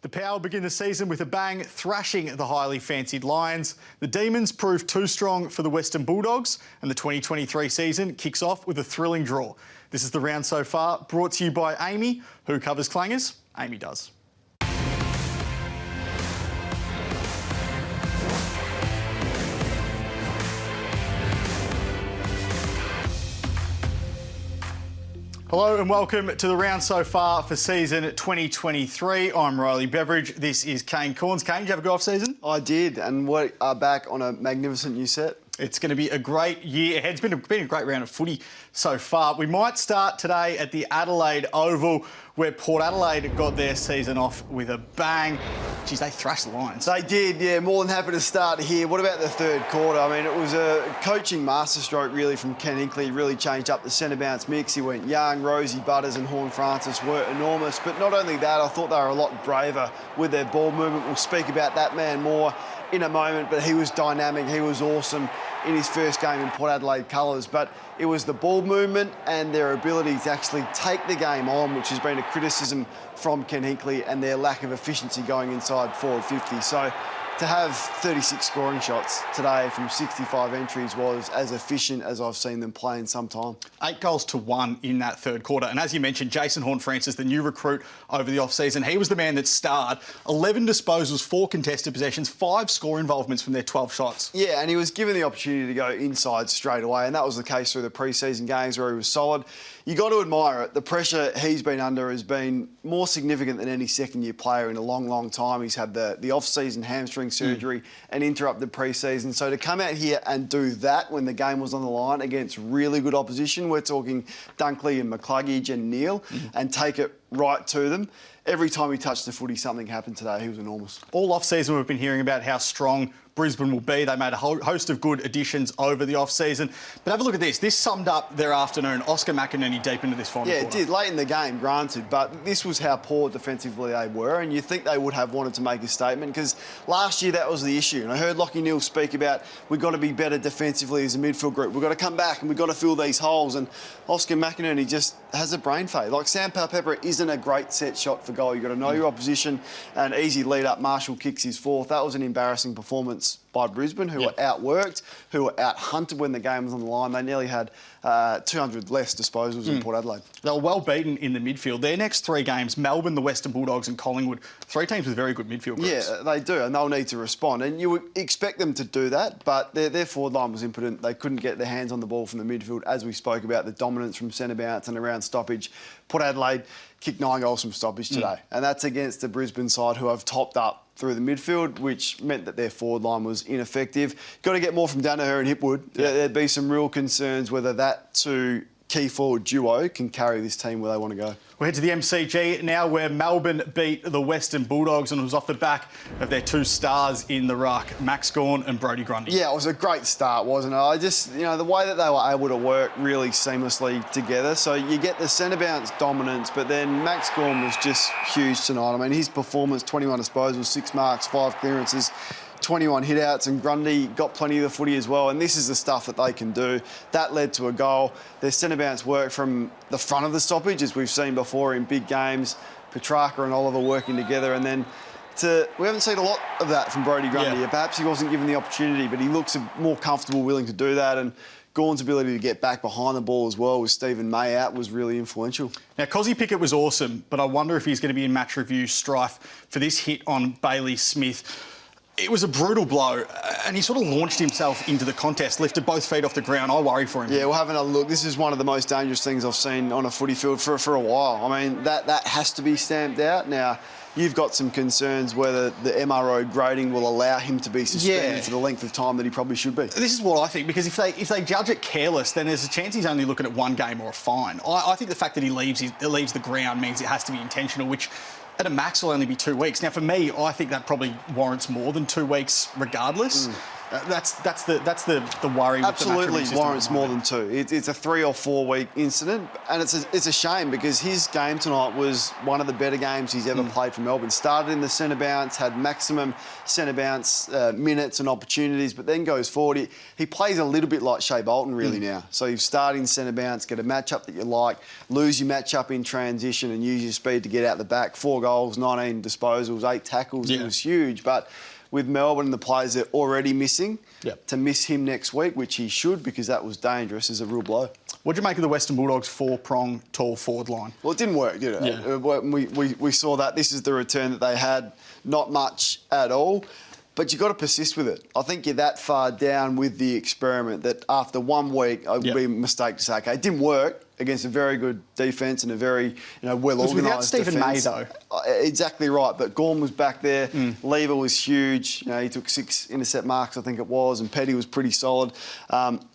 The Power begin the season with a bang, thrashing the highly fancied Lions. The Demons proved too strong for the Western Bulldogs, and the 2023 season kicks off with a thrilling draw. This is the round so far, brought to you by Amy. Who covers clangers? Amy does. Hello and welcome to the round so far for season 2023. I'm Riley Beveridge. This is Kane Corns. Kane, did you have a good off-season? I did, and we are back on a magnificent new set. It's going to be a great year ahead. It's been a great round of footy so far. We might start today at the Adelaide Oval, where Port Adelaide got their season off with a bang. Geez, they thrashed the Lions. They did, yeah. More than happy to start here. What about the third quarter? I mean, it was a coaching masterstroke, really, from Ken Hinkley. He really changed up the centre bounce mix. He went Young, Rosie, Butters and Horne-Francis were enormous. But not only that, I thought they were a lot braver with their ball movement. We'll speak about that man more in a moment, but he was dynamic. He was awesome in his first game in Port Adelaide colours. But it was the ball movement and their ability to actually take the game on, which has been a criticism from Ken Hinkley, and their lack of efficiency going inside forward 50. So to have 36 scoring shots today from 65 entries was as efficient as I've seen them play in some time. 8 goals to 1 in that third quarter. And as you mentioned, Jason Horne-Francis, the new recruit over the off-season, he was the man that starred. 11 disposals, 4 contested possessions, 5 score involvements from their 12 shots. Yeah, and he was given the opportunity to go inside straight away, and that was the case through the pre-season games where he was solid. You got to admire it. The pressure he's been under has been more significant than any second-year player in a long, long time. He's had the off-season hamstring surgery and interrupted pre-season. So to come out here and do that when the game was on the line against really good opposition, we're talking Dunkley and McCluggage and Neil, and take it right to them. Every time he touched the footy, something happened today. He was enormous. All off-season, we've been hearing about how strong Brisbane will be. They made a host of good additions over the off-season. But have a look at this. This summed up their afternoon. Oscar McInerney deep into this final quarter. Yeah, it did. Late in the game, granted, but this was how poor defensively they were, and you think they would have wanted to make a statement, because last year that was the issue. And I heard Lachie Neale speak about, we've got to be better defensively as a midfield group. We've got to come back and we've got to fill these holes. And Oscar McInerney just has a brain fade. Like, Sam Powell-Pepper isn't a great set shot for goal. You've got to know your opposition. And easy lead up, Marshall kicks his fourth. That was an embarrassing performance by Brisbane, who were outworked, who were out-hunted when the game was on the line. They nearly had 200 less disposals in Port Adelaide. They were well beaten in the midfield. Their next 3 games, Melbourne, the Western Bulldogs and Collingwood, 3 teams with very good midfield groups. Yeah, they do, and they'll need to respond. And you would expect them to do that, but their forward line was impotent. They couldn't get their hands on the ball from the midfield, as we spoke about, the dominance from centre bounce and around stoppage. Port Adelaide kicked 9 goals from stoppage today, and that's against the Brisbane side, who have topped up through the midfield, which meant that their forward line was ineffective. Got to get more from Daniher and Hipwood. Yeah. There'd be some real concerns whether that two key forward duo can carry this team where they want to go. We'll head to the MCG now, where Melbourne beat the Western Bulldogs, and it was off the back of their 2 stars in the ruck, Max Gawn and Brodie Grundy. Yeah, it was a great start, wasn't it? I just, the way that they were able to work really seamlessly together. So you get the centre bounce dominance, but then Max Gawn was just huge tonight. I mean, his performance, 21 disposals, 6 marks, 5 clearances, 21 hit-outs, and Grundy got plenty of the footy as well, and this is the stuff that they can do. That led to a goal. Their centre bounce work from the front of the stoppage, as we've seen before in big games. Petrarca and Oliver working together, and then we haven't seen a lot of that from Brodie Grundy. Yeah. Perhaps he wasn't given the opportunity, but he looks more comfortable, willing to do that, and Gawn's ability to get back behind the ball as well with Stephen May out was really influential. Now, Cozzy Pickett was awesome, but I wonder if he's going to be in match review strife for this hit on Bailey Smith. It was a brutal blow, and he sort of launched himself into the contest, lifted both feet off the ground. I worry for him. Yeah, we'll have another look. This is one of the most dangerous things I've seen on a footy field for a while. I mean, that has to be stamped out. Now, you've got some concerns whether the MRO grading will allow him to be suspended for the length of time that he probably should be. This is what I think, because if they judge it careless, then there's a chance he's only looking at 1 game or a fine. I think the fact that he leaves the ground means it has to be intentional, which at a max will only be 2 weeks. Now, for me, I think that probably warrants more than 2 weeks regardless. That's the worry. Absolutely with the warrants more than 2. It's a 3 or 4 week incident, and it's a shame because his game tonight was one of the better games he's ever played for Melbourne. Started in the centre bounce, had maximum centre bounce minutes and opportunities, but then goes forward. He plays a little bit like Shea Bolton really now. So you start in centre bounce, get a matchup that you like, lose your matchup in transition, and use your speed to get out the back. 4 goals, 19 disposals, 8 tackles. Yeah. It was huge, but with Melbourne and the players they're already missing, to miss him next week, which he should because that was dangerous, is a real blow. What do you make of the Western Bulldogs 4-prong tall forward line? Well, it didn't work, did it? Yeah. We saw that. This is the return that they had. Not much at all. But you've got to persist with it. I think you're that far down with the experiment that after 1 week, it would be a mistake to say, OK, it didn't work against a very good defence and a very well-organised without Stephen May, though. Exactly right. But Gorm was back there. Lever was huge. He took 6 intercept marks, I think it was, and Petty was pretty solid.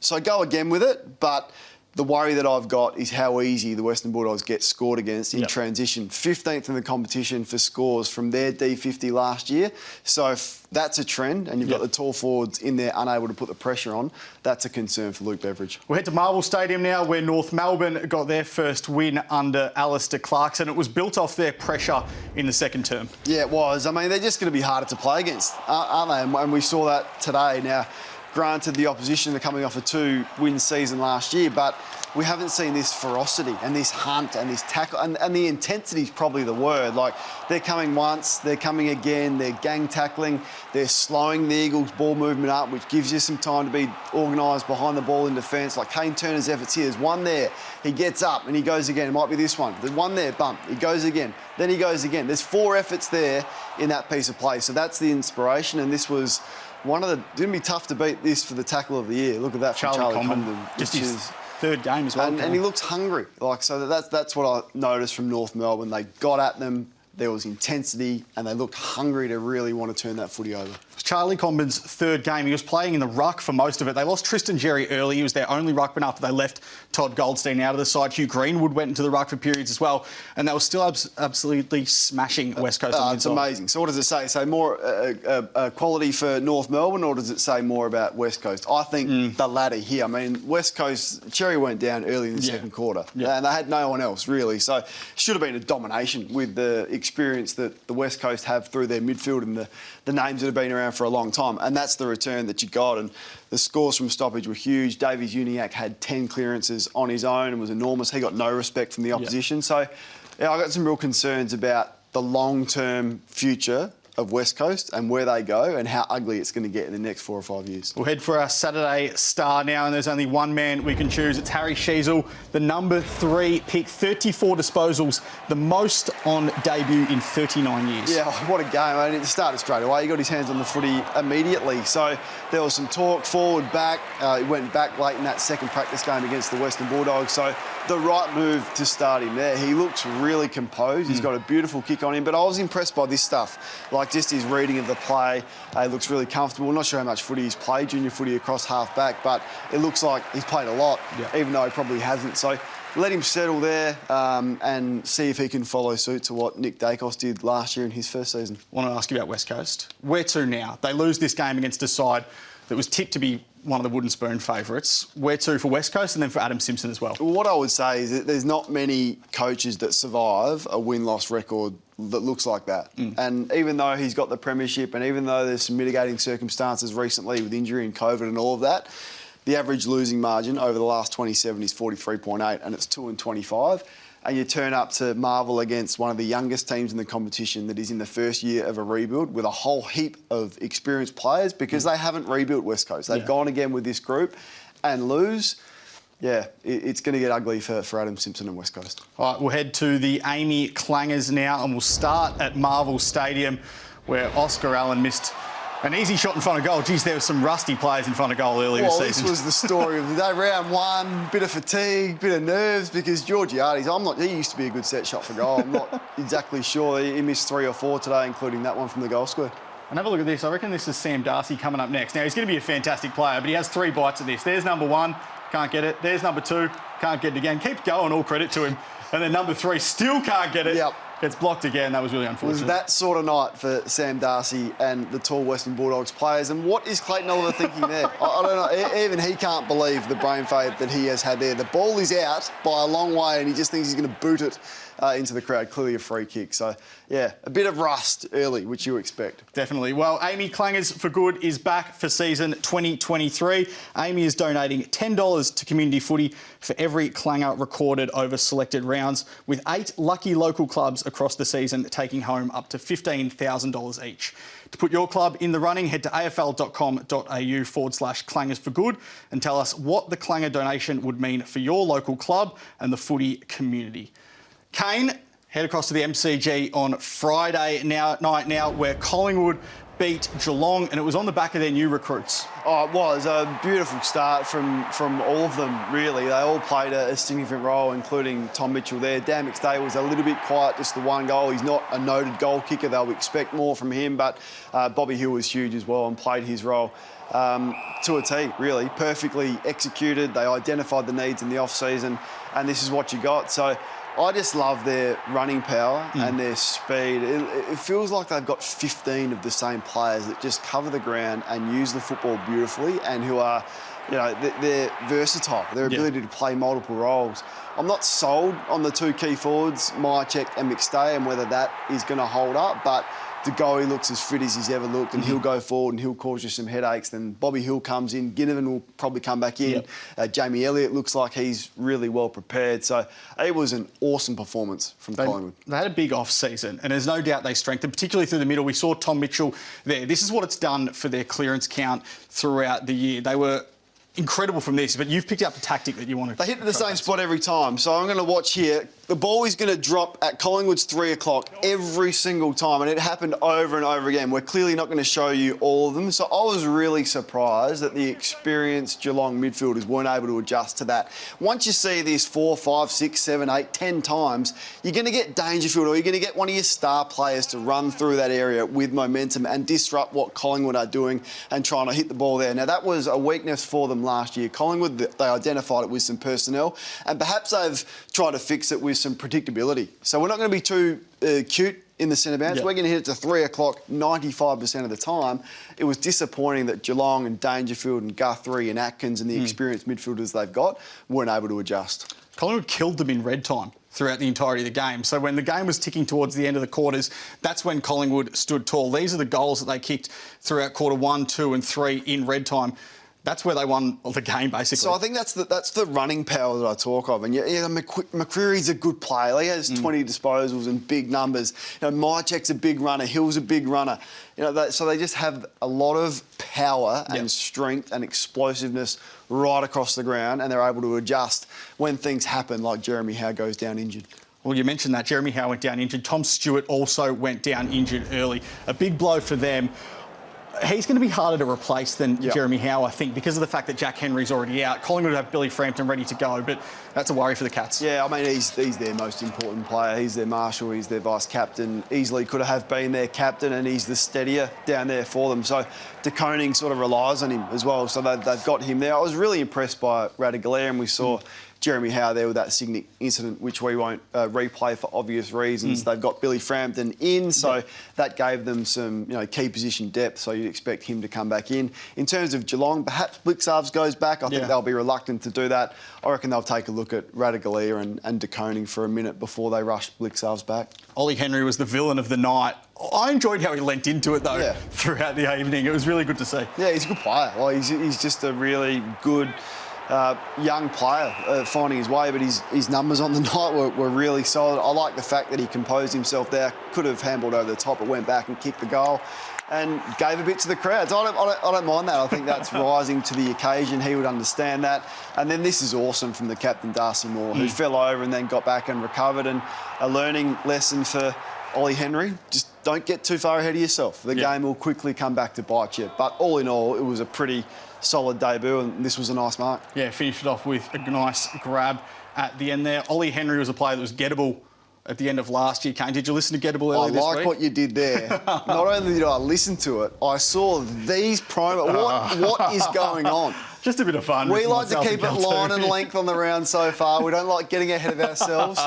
So go again with it, but the worry that I've got is how easy the Western Bulldogs get scored against in transition. 15th in the competition for scores from their D50 last year. So if that's a trend, and you've got the tall forwards in there unable to put the pressure on, that's a concern for Luke Beveridge. We'll head to Marvel Stadium now, where North Melbourne got their first win under Alistair Clarkson. It was built off their pressure in the second term. Yeah, it was. I mean, they're just going to be harder to play against, aren't they? And we saw that today. Now, granted, the opposition are coming off a 2-win season last year, but we haven't seen this ferocity and this hunt and this tackle, and the intensity is probably the word. Like, they're coming once, they're coming again, they're gang tackling, they're slowing the Eagles' ball movement up, which gives you some time to be organised behind the ball in defence. Like Kane Turner's efforts here, there's one there, he gets up and he goes again. It might be this one. There's one there, bump, he goes again, then he goes again. There's 4 efforts there in that piece of play. So that's the inspiration, and this was one of the... Didn't be tough to beat this for the tackle of the year. Look at that from Charlie Comben. Just his third game as well. And he looks hungry. So that's what I noticed from North Melbourne. They got at them, there was intensity, and they looked hungry to really want to turn that footy over. Charlie Comben's third game. He was playing in the ruck for most of it. They lost Tristan Jerry early. He was their only ruckman after they left Todd Goldstein out of the side. Hugh Greenwood went into the ruck for periods as well. And they were still absolutely smashing West Coast on the It's inside. amazing. So what does it say? Say more quality for North Melbourne, or does it say more about West Coast? I think the latter here. I mean, West Coast, Cherry went down early in the second quarter. And they had no one else, really. So it should have been a domination with the experience that the West Coast have through their midfield and the names that have been around for a long time. And that's the return that you got. And the scores from stoppage were huge. Davies Uniacke had 10 clearances on his own and was enormous. He got no respect from the opposition. So, yeah, I got some real concerns about the long-term future of West Coast and where they go and how ugly it's going to get in the next 4 or 5 years. We'll head for our Saturday star now, and there's only one man we can choose. It's Harry Sheezel, the number 3 pick, 34 disposals, the most on debut in 39 years. Yeah, what a game. I mean, it started straight away. He got his hands on the footy immediately. So there was some talk, forward, back. He went back late in that second practice game against the Western Bulldogs. So the right move to start him there. He looks really composed. He's got a beautiful kick on him. But I was impressed by this stuff. Like just his reading of the play. He looks really comfortable. Not sure how much footy he's played, junior footy across half-back, but it looks like he's played a lot, even though he probably hasn't. So let him settle there and see if he can follow suit to what Nick Dacos did last year in his first season. I want to ask you about West Coast. Where to now? They lose this game against a side that was tipped to be one of the wooden spoon favourites. Where to for West Coast and then for Adam Simpson as well? What I would say is that there's not many coaches that survive a win-loss record that looks like that. And even though he's got the premiership and even though there's some mitigating circumstances recently with injury and COVID and all of that, the average losing margin over the last 27 is 43.8 and it's 2-25. And you turn up to Marvel against one of the youngest teams in the competition that is in the first year of a rebuild with a whole heap of experienced players because they haven't rebuilt West Coast. They've gone again with this group and lose. Yeah, it's going to get ugly for Adam Simpson and West Coast. All right, we'll head to the Amy Clangers now and we'll start at Marvel Stadium where Oscar Allen missed an easy shot in front of goal. Geez, there were some rusty players in front of goal earlier this season. This was the story of the day. Round 1, bit of fatigue, bit of nerves because Georgiades, he used to be a good set shot for goal. I'm not exactly sure. He missed 3 or 4 today, including that one from the goal square. And have a look at this. I reckon this is Sam Darcy coming up next. Now, he's going to be a fantastic player, but he has 3 bites at this. There's number 1, can't get it. There's number 2, can't get it again. Keep going, all credit to him. And then number 3, still can't get it. Yep. Gets blocked again. That was really It unfortunate. was that sort of night for Sam Darcy and the tall Western Bulldogs players. And what is Clayton Oliver thinking there? I don't know. Even he can't believe the brain fade that he has had there. The ball is out by a long way and he just thinks he's going to boot it into the crowd. Clearly a free kick. So, yeah, a bit of rust early, which you expect. Definitely. Well, Amy Clangers for Good is back for season 2023. Amy is donating $10 to community footy for every clanger recorded over selected rounds, with 8 lucky local clubs across the season taking home up to $15,000 each. To put your club in the running, head to afl.com.au/clangers for good and tell us what the clanger donation would mean for your local club and the footy community. Kane, head across to the MCG on Friday night where Collingwood beat Geelong, and it was on the back of their new recruits. Oh, it was a beautiful start from all of them, really. They all played a significant role, including Tom Mitchell there. Dan McStay was a little bit quiet, just the one goal. He's not a noted goal kicker. They'll expect more from him, but Bobby Hill was huge as well and played his role to a T, really. Perfectly executed. They identified the needs in the off-season, and this is what you got. So I just love their running power and their speed. It feels like they've got 15 of the same players that just cover the ground and use the football beautifully and who are, you know, they're versatile. Their ability to play multiple roles. I'm not sold on the 2 key forwards, Myercheck and McStay, and whether that is going to hold up, but De Goey looks as fit as he's ever looked, and he'll go forward and he'll cause you some headaches. Then Bobby Hill comes in, Ginnivan will probably come back in. Jamie Elliott looks like he's really well prepared. So it was an awesome performance from Collingwood. They had a big off-season, and there's no doubt they strengthened, particularly through the middle. We saw Tom Mitchell there. This is what it's done for their clearance count throughout the year. They were incredible from this, but you've picked up the tactic that you want to... They hit the same spot every time. So I'm going to watch here. The ball is going to drop at Collingwood's 3 o'clock every single time, and it happened over and over again. We're clearly not going to show you all of them. So I was really surprised that the experienced Geelong midfielders weren't able to adjust to that. Once you see this 4, 5, 6, 7, 8, 10 times, you're going to get Dangerfield or you're going to get one of your star players to run through that area with momentum and disrupt what Collingwood are doing and trying to hit the ball there. Now, that was a weakness for them last year. Collingwood, they identified it with some personnel, and perhaps they've tried to fix it with some predictability. So we're not going to be too cute in the centre bounce. We're going to hit it to 3 o'clock 95% of the time. It was disappointing that Geelong and Dangerfield and Guthrie and Atkins and the experienced midfielders they've got weren't able to adjust. Collingwood killed them in red time throughout the entirety of the game. So when the game was ticking towards the end of the quarters, that's when Collingwood stood tall. These are the goals that they kicked throughout quarter 1, 2 and 3 in red time. That's where they won the game, basically. So I think that's the running power that I talk of. And McCreery's a good player. He has 20 disposals and big numbers. You know, Myercheck's a big runner. Hill's a big runner. You know, so they just have a lot of power and strength and explosiveness right across the ground, and they're able to adjust when things happen, like Jeremy Howe goes down injured. Well, you mentioned that. Jeremy Howe went down injured. Tom Stewart also went down injured early. A big blow for them. He's going to be harder to replace than Jeremy Howe, I think, because of the fact that Jack Henry's already out. Collingwood have Billy Frampton ready to go, but that's a worry for the Cats. Yeah, I mean, he's their most important player. He's their marshal, he's their vice-captain. Easily could have been their captain, and he's the steadier down there for them. So De Koning sort of relies on him as well, so they've got him there. I was really impressed by Ratugolea, and we saw Jeremy Howe there with that Signic incident, which we won't replay for obvious reasons. They've got Billy Frampton in, so that gave them some key position depth, so you'd expect him to come back in. In terms of Geelong, perhaps Blicavs goes back. I think they'll be reluctant to do that. I reckon they'll take a look at Ratugolea and De Koning for a minute before they rush Blicavs back. Ollie Henry was the villain of the night. I enjoyed how he leant into it, though, throughout the evening. It was really good to see. Yeah, he's a good player. Well, he's just a really good... young player finding his way, but his numbers on the night were really solid. I like the fact that he composed himself there. Could have handballed over the top, but went back and kicked the goal and gave a bit to the crowds. I don't mind that. I think that's rising to the occasion. He would understand that. And then this is awesome from the captain, Darcy Moore, who fell over and then got back and recovered. And a learning lesson for Ollie Henry, just don't get too far ahead of yourself. The game will quickly come back to bite you. But all in all, it was a pretty solid debut, and this was a nice mark. Yeah, finished it off with a nice grab at the end there. Ollie Henry was a player that was gettable at the end of last year, Kane. Did you listen to Gettable I earlier this like week? what you did there. Not only did I listen to it, I saw these promo. What is going on? Just a bit of fun. We with like to myself keep and it Kel line too. and length on the round so far. We don't like getting ahead of ourselves.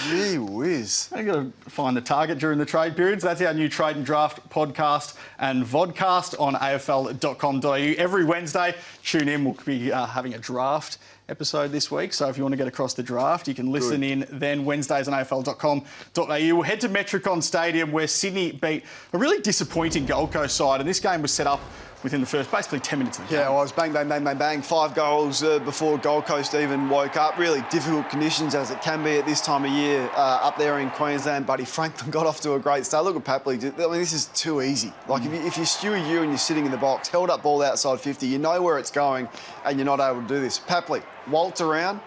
Gee whiz. I've got to find the target during the trade periods. That's our new Trade and Draft podcast and vodcast on afl.com.au. Every Wednesday, tune in. We'll be having a draft episode this week. So if you want to get across the draft, you can listen in then Wednesdays on afl.com.au. We'll head to Metricon Stadium where Sydney beat a really disappointing Gold Coast side. And this game was set up within the first basically 10 minutes of the game. Yeah, well, it was bang, bang, bang, bang, bang. 5 goals before Gold Coast even woke up. Really difficult conditions as it can be at this time of year up there in Queensland. Buddy Franklin got off to a great start. Look at Papley. I mean, this is too easy. Like, if you're Stewie Yu and you're sitting in the box, held up ball outside 50, you know where it's going and you're not able to do this. Papley, waltz around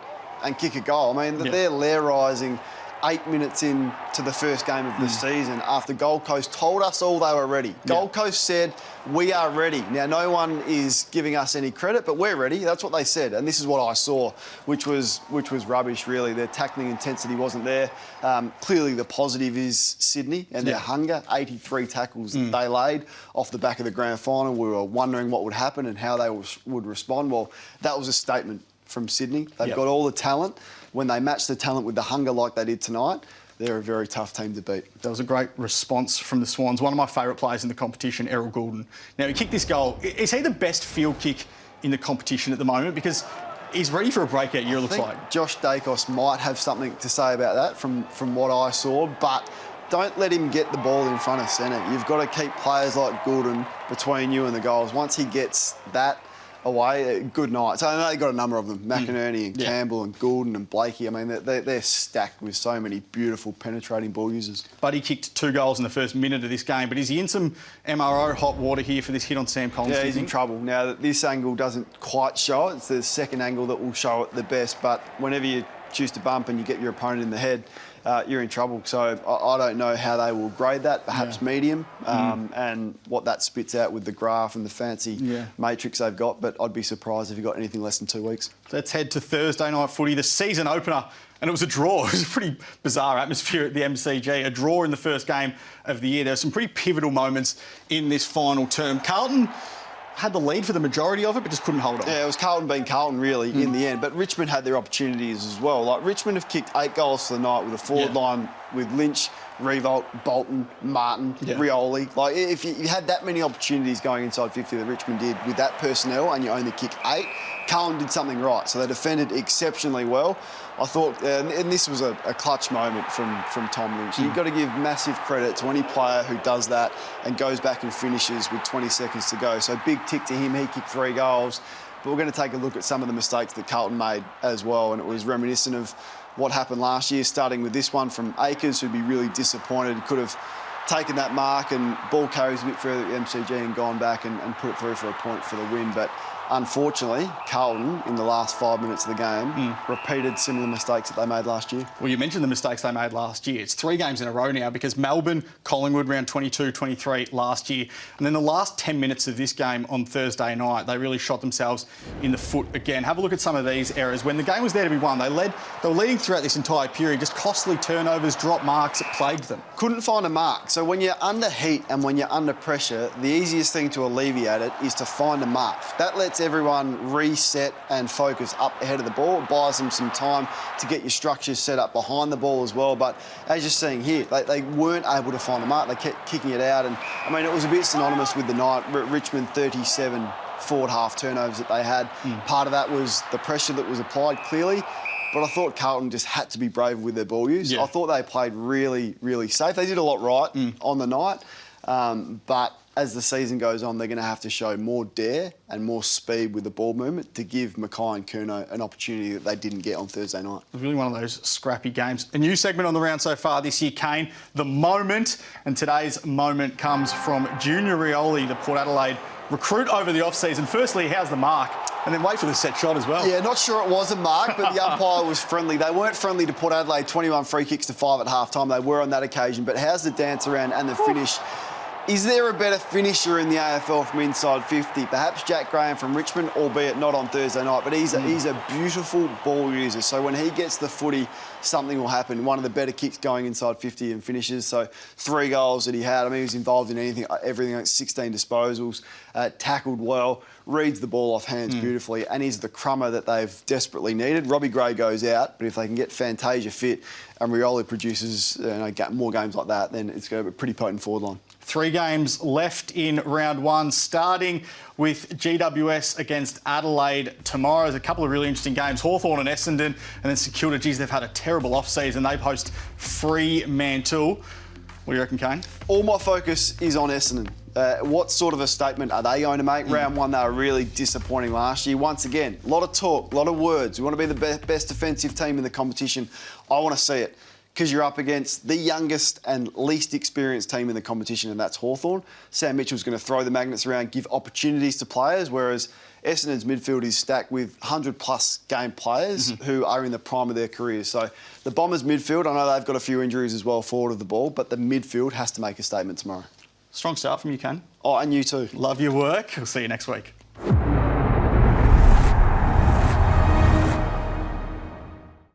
and kick a goal. I mean, they're Lairising 8 minutes into the first game of the season after Gold Coast told us all they were ready. Gold Coast said, we are ready. Now, no one is giving us any credit, but we're ready. That's what they said. And this is what I saw, which was rubbish, really. Their tackling intensity wasn't there. Clearly, the positive is Sydney and their hunger. 83 tackles they laid off the back of the grand final. We were wondering what would happen and how they would respond. Well, that was a statement from Sydney. They've got all the talent. When they match the talent with the hunger like they did tonight, they're a very tough team to beat. That was a great response from the Swans. One of my favourite players in the competition, Errol Goulden. Now, he kicked this goal. Is he the best field kick in the competition at the moment? Because he's ready for a breakout year, it looks like. Josh Dacos might have something to say about that from what I saw, but don't let him get the ball in front of centre. You've got to keep players like Goulden between you and the goals. Once he gets that away, good night. So I know they've got a number of them, McInerney and Campbell and Goulden and Blakey. I mean, they're stacked with so many beautiful penetrating ball users. But he kicked 2 goals in the first minute of this game. But is he in some MRO hot water here for this hit on Sam Collins? Yeah, he's in trouble. Now, this angle doesn't quite show it. It's the second angle that will show it the best. But whenever you choose to bump and you get your opponent in the head, you're in trouble. So I don't know how they will grade that, perhaps medium, and what that spits out with the graph and the fancy matrix they've got. But I'd be surprised if you got anything less than 2 weeks. Let's head to Thursday night footy, the season opener. And it was a draw. It was a pretty bizarre atmosphere at the MCG. A draw in the first game of the year. There were some pretty pivotal moments in this final term. Carlton had the lead for the majority of it, but just couldn't hold on. Yeah, it was Carlton being Carlton, really, in the end. But Richmond had their opportunities as well. Like, Richmond have kicked 8 goals for the night with a forward line with Lynch, Revolt, Bolton, Martin, Rioli. Like, if you had that many opportunities going inside 50 that Richmond did with that personnel and you only kick 8, Carlton did something right. So they defended exceptionally well. I thought, and this was a clutch moment from Tom Lynch. You've got to give massive credit to any player who does that and goes back and finishes with 20 seconds to go. So big tick to him. He kicked 3 goals. But we're going to take a look at some of the mistakes that Carlton made as well. And it was reminiscent of what happened last year, starting with this one from Akers, who'd be really disappointed. He could have taken that mark and ball carries a bit further at the MCG and gone back and put it through for a point for the win. But unfortunately, Carlton, in the last 5 minutes of the game, repeated similar mistakes that they made last year. Well, you mentioned the mistakes they made last year. It's 3 games in a row now because Melbourne, Collingwood round 22-23 last year. And then the last 10 minutes of this game on Thursday night, they really shot themselves in the foot again. Have a look at some of these errors. When the game was there to be won, they were leading throughout this entire period. Just costly turnovers, drop marks, it plagued them. Couldn't find a mark. So when you're under heat and when you're under pressure, the easiest thing to alleviate it is to find a mark. That lets everyone reset and focus up ahead of the ball. It buys them some time to get your structures set up behind the ball as well. But as you're seeing here, they weren't able to find a mark. They kept kicking it out. And, I mean, it was a bit synonymous with the night. Richmond 37 forward half turnovers that they had. Part of that was the pressure that was applied, clearly. But I thought Carlton just had to be brave with their ball use. I thought they played really, really safe. They did a lot right on the night. But as the season goes on, they're going to have to show more dare and more speed with the ball movement to give Mackay and Curnow an opportunity that they didn't get on Thursday night. It was really one of those scrappy games. A new segment on the round so far this year, Kane, The Moment. And today's moment comes from Junior Rioli, the Port Adelaide recruit over the off-season. Firstly, how's the mark? And then wait for the set shot as well. Yeah, not sure it was a mark, but the umpire was friendly. They weren't friendly to Port Adelaide, 21 free kicks to 5 at half-time. They were on that occasion. But how's the dance around and the finish? Is there a better finisher in the AFL from inside 50? Perhaps Jack Graham from Richmond, albeit not on Thursday night, but he's a beautiful ball user. So when he gets the footy, something will happen. One of the better kicks going inside 50 and finishes. So 3 goals that he had. I mean, he was involved in everything like 16 disposals, tackled well, reads the ball off hands beautifully, and he's the crummer that they've desperately needed. Robbie Gray goes out, but if they can get Fantasia fit and Rioli produces more games like that, then it's going to be a pretty potent forward line. 3 games left in round 1, starting with GWS against Adelaide tomorrow. There's a couple of really interesting games. Hawthorn and Essendon, and then St Kilda. Geez, they've had a terrible off-season. They've hosted Fremantle. What do you reckon, Kane? All my focus is on Essendon. What sort of a statement are they going to make? Round 1, they were really disappointing last year. Once again, a lot of talk, a lot of words. We want to be the best defensive team in the competition. I want to see it, because you're up against the youngest and least experienced team in the competition, and that's Hawthorn. Sam Mitchell's going to throw the magnets around, give opportunities to players, whereas Essendon's midfield is stacked with 100-plus game players who are in the prime of their careers. So the Bombers' midfield, I know they've got a few injuries as well forward of the ball, but the midfield has to make a statement tomorrow. Strong start from you, Kane. Oh, and you too. Love your work. We'll see you next week.